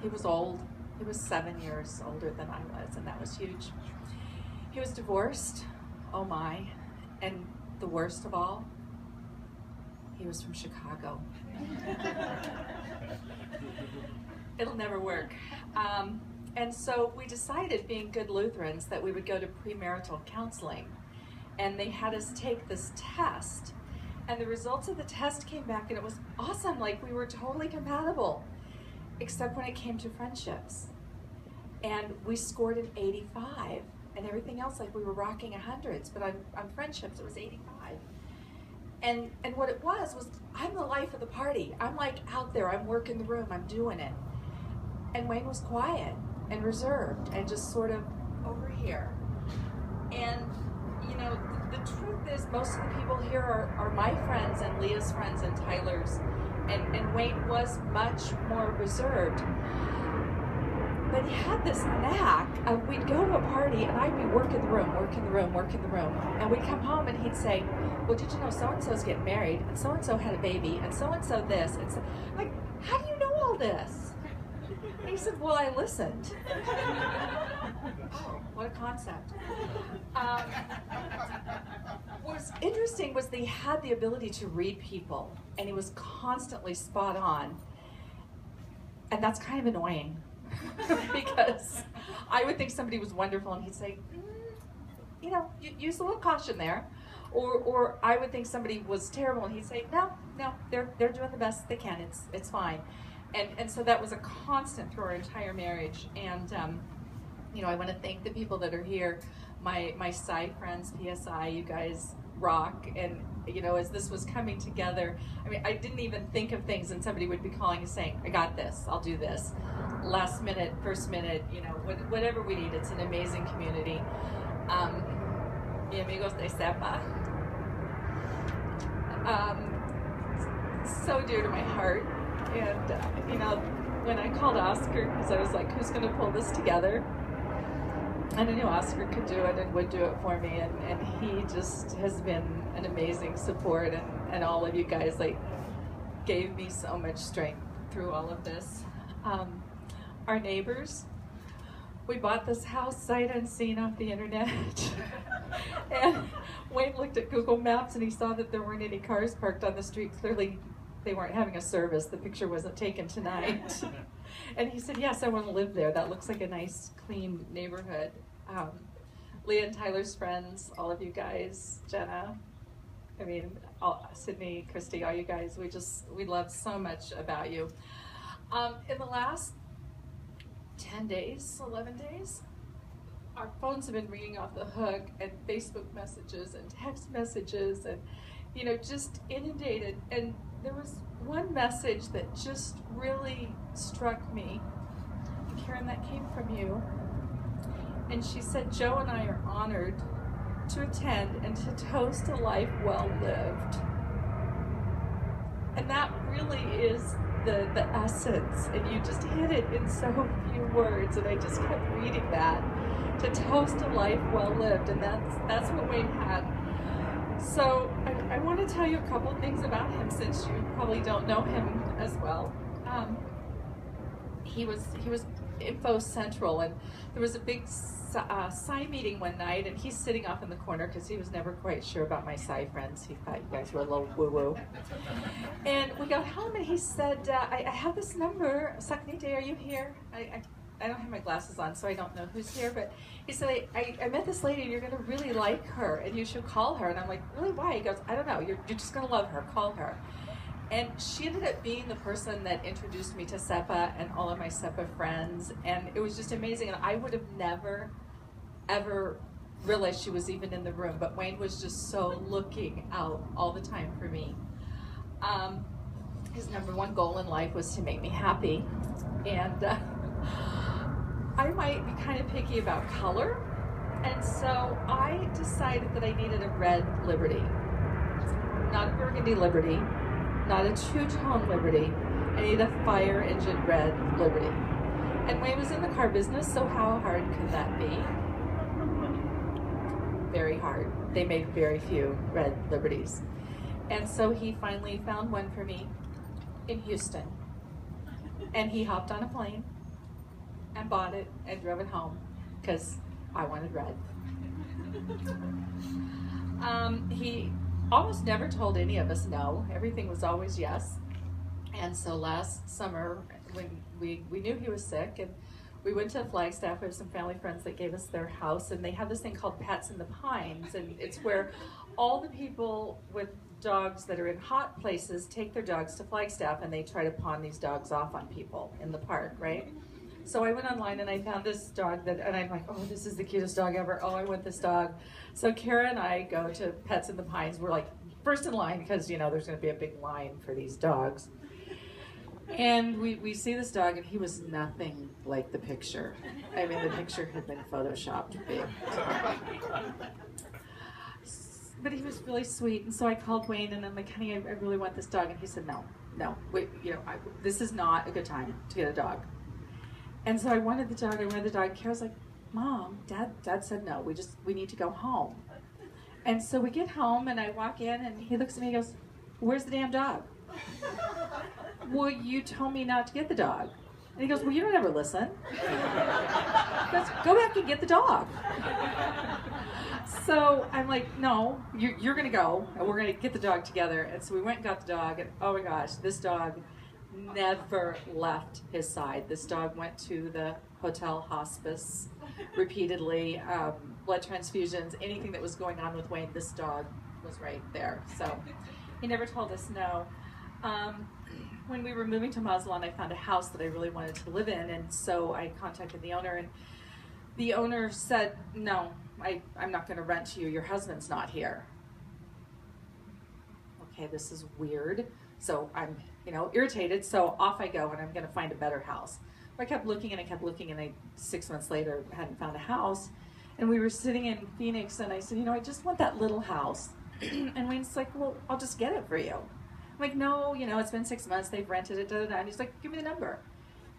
He was old. He was 7 years older than I was, and that was huge. He was divorced, oh my, and the worst of all, he was from Chicago. It'll never work. And so we decided, being good Lutherans, that we would go to premarital counseling. And they had us take this test. And the results of the test came back, and it was awesome. Like, we were totally compatible, except when it came to friendships. And we scored an 85, and everything else, like, we were rocking 100s, but on friendships, it was 85. And what it was I'm the life of the party. I'm like out there, I'm working the room, I'm doing it. And Wayne was quiet and reserved and just sort of over here. And you know, the truth is, most of the people here are my friends and Leah's friends and Tyler's, and Wayne was much more reserved. But he had this knack of, we'd go to a party and I'd be working the room, and we'd come home and he'd say, "Well, did you know so-and-so's getting married, and so-and-so had a baby, and so-and-so this," and so, like, "How do you know all this?" And he said, "Well, I listened." Oh, what a concept. What was interesting was that he had the ability to read people, and he was constantly spot on. And that's kind of annoying, because I would think somebody was wonderful, and he'd say, you know, use a little caution there. Or I would think somebody was terrible, and he'd say, no, they're doing the best they can, it's fine. And so that was a constant through our entire marriage. And you know, I want to thank the people that are here, my Psi friends, PSI. You guys rock. And as this was coming together, I mean, I didn't even think of things, and somebody would be calling and saying, I got this, I'll do this. Last minute, first minute, whatever we need. It's an amazing community. Mi amigos de Sepa. So dear to my heart. And, when I called Oscar, because I was like, who's going to pull this together? And I knew Oscar could do it and would do it for me. And he just has been an amazing support. And all of you guys, gave me so much strength through all of this. Our neighbors, we bought this house sight unseen off the internet. And Wayne looked at Google Maps and he saw that there weren't any cars parked on the street. Clearly, they weren't having a service. The picture wasn't taken tonight. And he said, yes, I want to live there. That looks like a nice, clean neighborhood. Leah and Tyler's friends, all of you guys, Jenna, Sydney, Christy, all you guys, we love so much about you. In the last 10 days, 11 days, our phones have been ringing off the hook, and Facebook messages and text messages, and just inundated. And there was one message that just really struck me. Karen, that came from you. And she said, Joe and I are honored to attend and to toast a life well lived. And that really is the essence. And you just hit it in so few words. And I just kept reading that. To toast a life well lived. And that's what Wayne had. So I want to tell you a couple of things about him, since you probably don't know him as well. He was Info Central, and there was a big Psi meeting one night, and he's sitting off in the corner because he was never quite sure about my Psi friends. He thought you guys were a little woo-woo. And we got home, and he said, I have this number. Saknite, are you here? I don't have my glasses on, so I don't know who's here, but he said, I met this lady, and you're going to really like her, and you should call her. And I'm like, really, why? He goes, I don't know, you're just going to love her, call her. And she ended up being the person that introduced me to SEPA and all of my SEPA friends, and it was just amazing. And I would have never, ever realized she was even in the room, but Wayne was just so looking out all the time for me. His number one goal in life was to make me happy, and I might be kind of picky about color, and so I decided that I needed a red Liberty. Not a burgundy Liberty, not a two-tone Liberty. I need a fire engine red Liberty. And Wayne was in the car business, so how hard could that be? Very hard. They made very few red Liberties. And so he finally found one for me in Houston. And he hopped on a plane and bought it and drove it home because I wanted red. He almost never told any of us no. Everything was always yes. And so last summer, when we knew he was sick, and we went to Flagstaff. We have some family friends that gave us their house, and they have this thing called Pets in the Pines, and it's where all the people with dogs that are in hot places take their dogs to Flagstaff, and they try to pawn these dogs off on people in the park, right? So I went online and I found this dog and I'm like, oh, this is the cutest dog ever. Oh, I want this dog. So Kara and I go to Pets in the Pines. We're like first in line because, there's going to be a big line for these dogs. And we see this dog, and he was nothing like the picture. I mean, the picture had been photoshopped big. But he was really sweet, and so I called Wayne, and I'm like, honey, I really want this dog. And he said, no, wait, this is not a good time to get a dog. And so I wanted the dog. Kara's like, Mom, Dad said no, we need to go home. And so we get home, and I walk in, and he looks at me and goes, where's the damn dog? Well, you told me not to get the dog. And he goes, well, you don't ever listen. He goes, go back and get the dog. So I'm like, no, you're going to go, and we're going to get the dog together. And so we went and got the dog, and oh my gosh, this dog never left his side. This dog went to the hotel hospice repeatedly, blood transfusions, anything that was going on with Wayne, this dog was right there. So he never told us no. When we were moving to Mazatlan, I found a house that I really wanted to live in, and so I contacted the owner, and the owner said, no, I'm not going to rent to you. Your husband's not here. okay, this is weird. So I'm, irritated. So off I go, and I'm going to find a better house. I kept looking, and 6 months later hadn't found a house. And we were sitting in Phoenix, and I said, I just want that little house. And Wayne's like, well, I'll just get it for you. I'm like, no, it's been 6 months. They've rented it, and he's like, give me the number.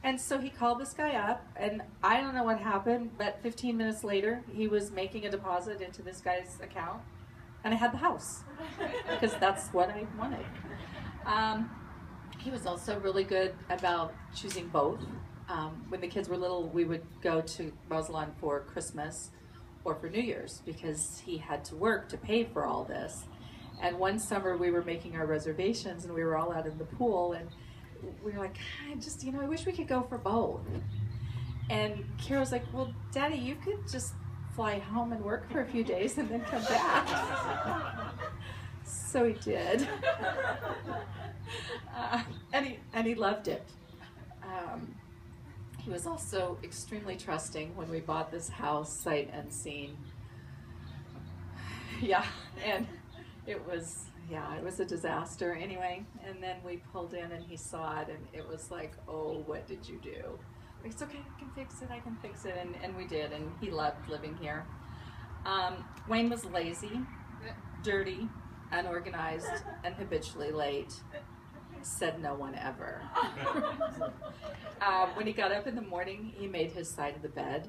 And so he called this guy up, and I don't know what happened, but 15 minutes later, he was making a deposit into this guy's account, and I had the house, because that's what I wanted. He was also really good about choosing both. When the kids were little, we would go to Mazatlan for Christmas or for New Year's, because he had to work to pay for all this. And one summer, we were making our reservations, and we were all out in the pool, and we were like, I wish we could go for both. And Kira was like, well, Daddy, you could just fly home and work for a few days and then come back. So he did. And he loved it. He was also extremely trusting when we bought this house, sight unseen. Yeah, and it was a disaster anyway. And then we pulled in, and he saw it, and it was like, oh, what did you do? Like, it's okay, I can fix it, and we did, and he loved living here. Wayne was lazy, dirty, unorganized, and habitually late. Said no one ever. When he got up in the morning, he made his side of the bed.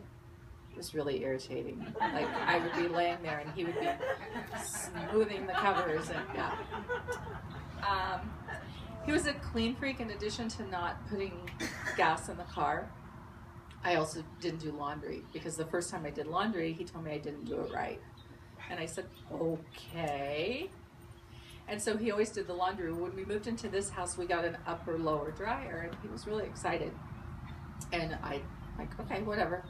It was really irritating. Like, I would be laying there, and he would be smoothing the covers, and yeah. He was a clean freak. In addition to not putting gas in the car, I also didn't do laundry, because the first time I did laundry, he told me I didn't do it right. And I said, okay. And so he always did the laundry. When we moved into this house, we got an upper-lower dryer, and he was really excited. And okay, whatever.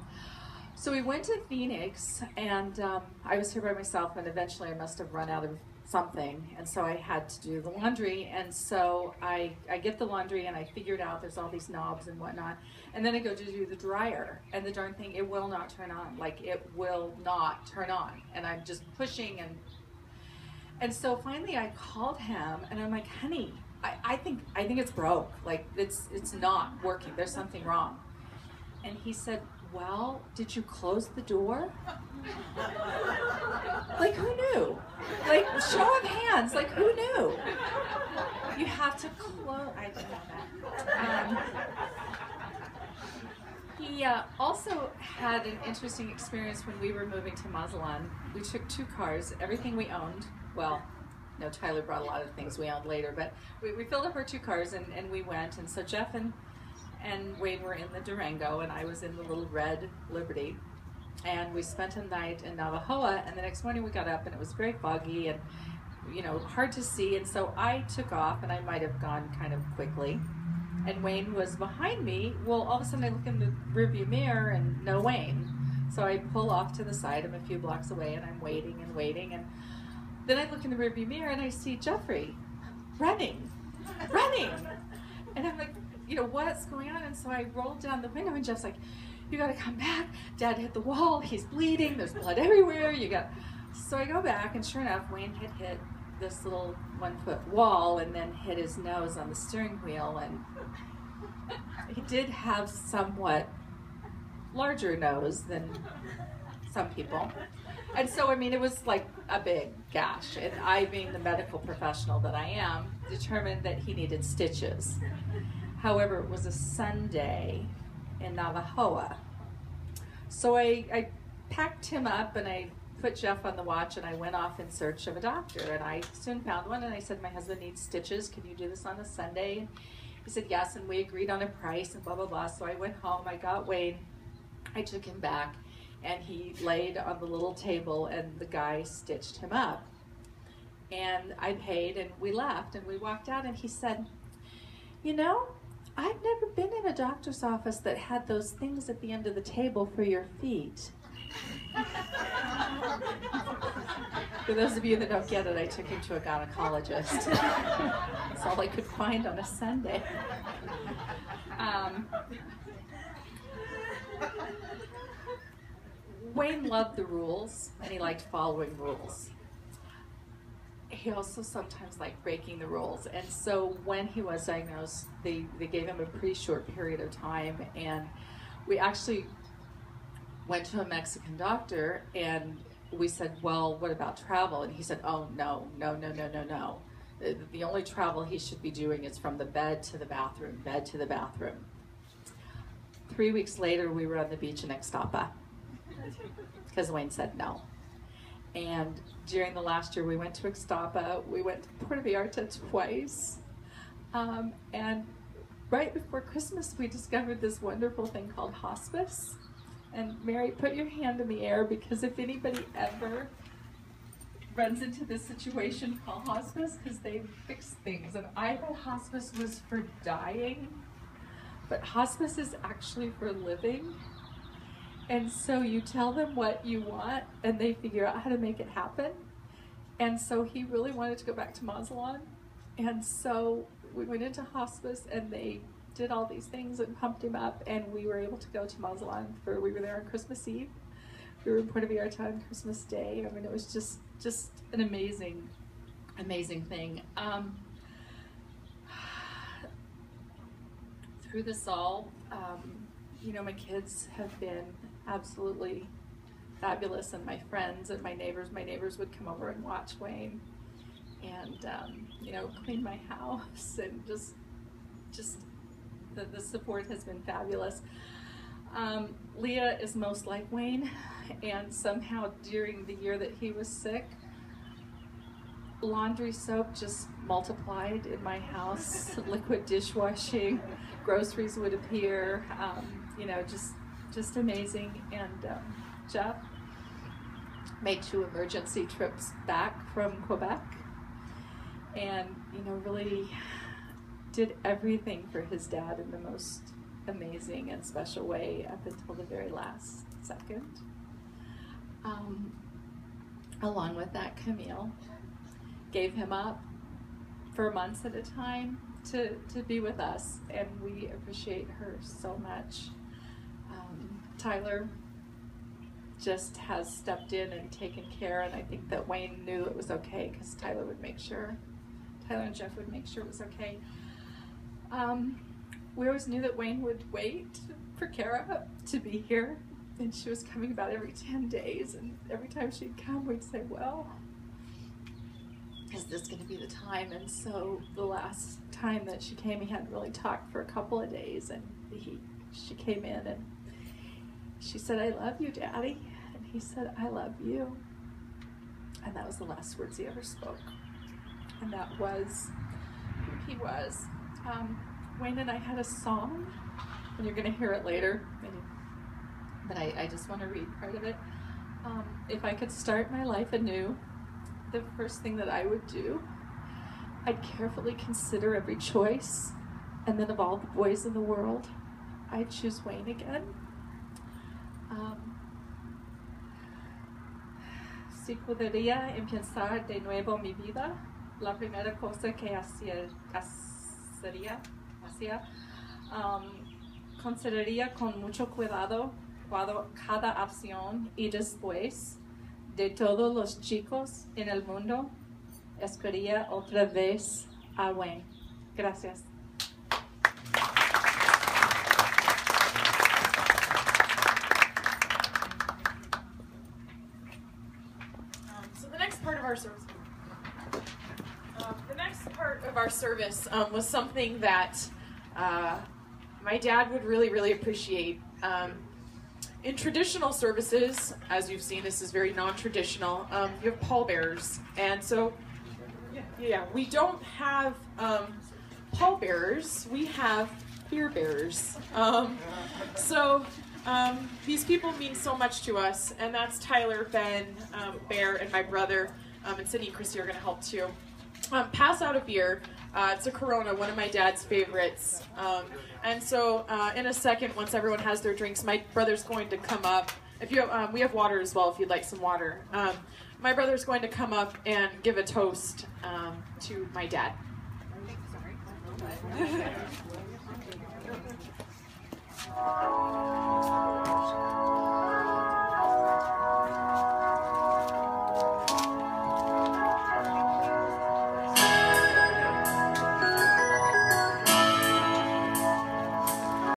So we went to Phoenix, and I was here by myself, and eventually I must have run out of something, and so I had to do the laundry. And so I get the laundry, and I figured out there's all these knobs and whatnot, and then I go to do the dryer, and the darn thing, it will not turn on. Like, it will not turn on, and I'm just pushing, and so finally I called him, and I'm like, honey, I think it's broke. Like, it's not working. There's something wrong. And he said, well, did you close the door? Like, who knew? Like, show of hands, like, who knew? You have to close. I didn't know that. He also had an interesting experience when we were moving to Mazatlan. We took 2 cars, everything we owned. Well, no, Tyler brought a lot of things we owned later, but we filled up our 2 cars, and we went. And so Jeff and Wayne were in the Durango, and I was in the little red Liberty. And we spent a night in Navajoa, and the next morning we got up, and it was very foggy and, hard to see. And so I took off, and I might have gone kind of quickly. And Wayne was behind me. Well, all of a sudden I look in the rearview mirror, and no Wayne. So I pull off to the side. I'm a few blocks away, and I'm waiting. And then I look in the rearview mirror, and I see Jeffrey running. And I'm like, what's going on? And so I rolled down the window, and Jeff's like, you gotta come back. Dad hit the wall. He's bleeding. There's blood everywhere. So I go back, and sure enough, Wayne had hit this little 1-foot wall and then hit his nose on the steering wheel. And he did have somewhat larger nose than some people. And so, it was like a big gash. And I, being the medical professional that I am, determined that he needed stitches. However, it was a Sunday in Navajoa. So I packed him up, and I put Jeff on the watch, and I went off in search of a doctor. And I soon found one, and I said, my husband needs stitches. Can you do this on a Sunday? And he said, yes, and we agreed on a price and blah, blah, blah. So I went home. I got Wayne. I took him back, and he laid on the little table, and the guy stitched him up. And I paid, and we left, and we walked out, and he said, I've never been in a doctor's office that had those things at the end of the table for your feet. For those of you that don't get it, I took him to a gynecologist. That's all I could find on a Sunday. Wayne loved the rules, and he liked following rules. he also sometimes liked breaking the rules. And so when he was diagnosed, they gave him a pretty short period of time. And we actually went to a Mexican doctor and we said, well, what about travel? And he said, oh, no. The only travel he should be doing is from the bed to the bathroom, bed to the bathroom. 3 weeks later, we were on the beach in Ixtapa because Wayne said no. And during the last year, we went to Ixtapa. We went to Puerto Vallarta twice. And right before Christmas, we discovered this wonderful thing called hospice. And Mary, put your hand in the air, because if anybody ever runs into this situation called hospice, because they fix things. And I thought hospice was for dying, but hospice is actually for living. And so you tell them what you want, and they figure out how to make it happen. And so he really wanted to go back to Mazatlan. And so we went into hospice, and they did all these things and pumped him up, and we were able to go to Mazatlan we were there on Christmas Eve. We were in Puerto Vallarta on Christmas Day. I mean, it was just an amazing thing. Through this all, you know, my kids have been absolutely fabulous, and my friends and my neighbors would come over and watch Wayne, and you know, clean my house, and just the support has been fabulous. Leah is most like Wayne, and somehow during the year that he was sick, laundry soap just multiplied in my house. Liquid dishwashing, groceries would appear, you know, just amazing. And Jeff made 2 emergency trips back from Quebec, and you know, really did everything for his dad in the most amazing and special way up until the very last second. Along with that, Camille gave him up for months at a time to be with us, and we appreciate her so much. Tyler just has stepped in and taken care, and I think that Wayne knew it was okay, because Tyler and Jeff would make sure it was okay. We always knew that Wayne would wait for Kara to be here, and she was coming about every 10 days, and every time she'd come, we'd say, well, is this going to be the time? And so the last time that she came, he hadn't really talked for a couple of days, and she came in, and she said, I love you, Daddy. And he said, I love you. And that was the last words he ever spoke. And that was who he was. Wayne and I had a song, and you're going to hear it later, but I just want to read part of it. If I could start my life anew, the first thing that I would do, I'd carefully consider every choice, and then of all the boys in the world, I'd choose Wayne again. Si podría empezar de nuevo mi vida, la primera cosa que hacía, consideraría con mucho cuidado cada opción, y después de todos los chicos en el mundo, escogería otra vez a Wayne. Gracias. So the next part of our service, was something that my dad would really appreciate. In traditional services, as you've seen, this is very non-traditional. You have pallbearers, and so we don't have pallbearers. We have beer bearers. These people mean so much to us, and that's Tyler, Ben, Bear, and my brother, and Cindy and Christy are going to help too. Pass out a beer. It's a Corona, one of my dad's favorites. And so in a second, once everyone has their drinks, my brother's going to come up. If you have, we have water as well if you'd like some water. My brother's going to come up and give a toast to my dad. Sorry.